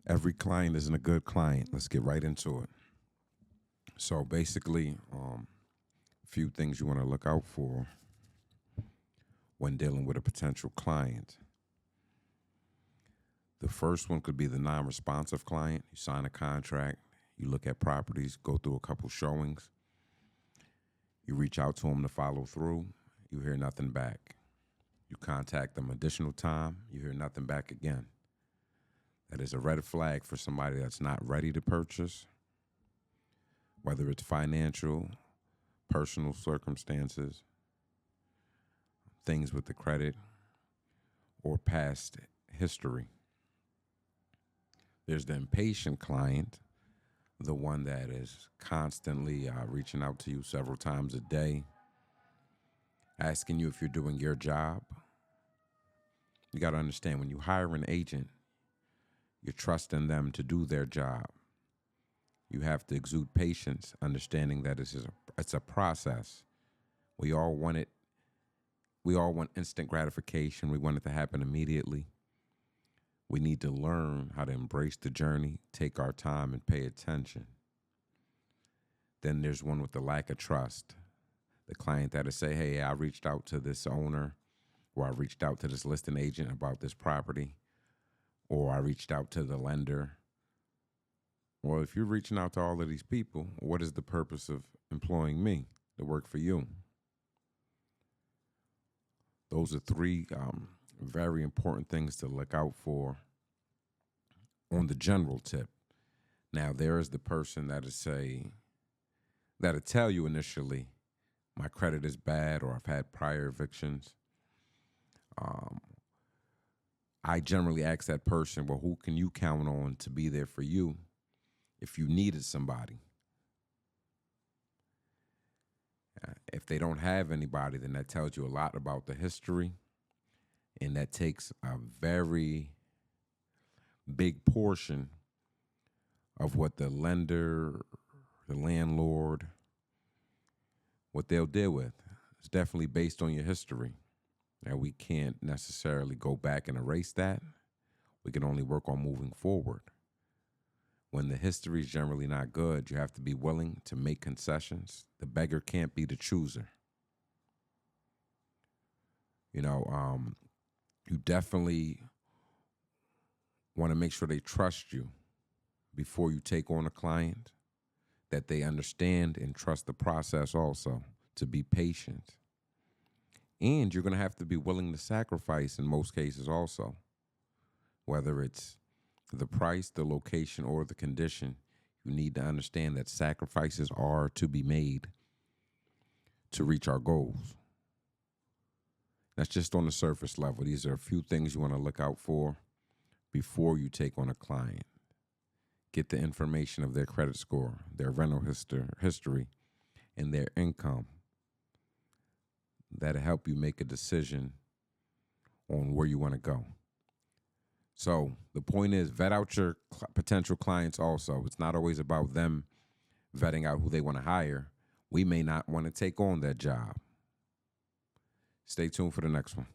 Every client isn't a good client. Let's get right into it. So basically, a few things you want to look out for when dealing with a potential client. The first one could be the non-responsive client. You sign a contract, you look at properties, go through a couple showings, you reach out to them to follow through, you hear nothing back. You contact them additional time, you hear nothing back again. That is a red flag for somebody that's not ready to purchase, whether it's financial, personal circumstances, things with the credit, or past history. There's the impatient client, the one that is constantly reaching out to you several times a day, asking you if you're doing your job. You got to understand, when you hire an agent, you're trusting them to do their job. You have to exude patience, understanding that it's a process. We all want it. We all want instant gratification. We want it to happen immediately. We need to learn how to embrace the journey, take our time, and pay attention. Then there's one with the lack of trust. The client that'll say, hey, I reached out to this owner, or I reached out to this listing agent about this property, or I reached out to the lender. Well, if you're reaching out to all of these people, what is the purpose of employing me to work for you? Those are three very important things to look out for on the general tip. Now, there is the person that'll tell you initially, my credit is bad, or I've had prior evictions. I generally ask that person, well, who can you count on to be there for you if you needed somebody? If they don't have anybody, then that tells you a lot about the history, and that takes a very big portion of what the lender, the landlord, what they'll deal with. It's definitely based on your history. Now, we can't necessarily go back and erase that. We can only work on moving forward. When the history is generally not good, you have to be willing to make concessions. The beggar can't be the chooser. You definitely want to make sure they trust you before you take on a client, that they understand and trust the process also, to be patient. And you're going to have to be willing to sacrifice in most cases also, whether it's the price, the location, or the condition. You need to understand that sacrifices are to be made to reach our goals. That's just on the surface level. These are a few things you want to look out for before you take on a client. Get the information of their credit score, their rental history, and their income. That'll help you make a decision on where you want to go. So the point is, vet out your potential clients also. It's not always about them vetting out who they want to hire. We may not want to take on that job. Stay tuned for the next one.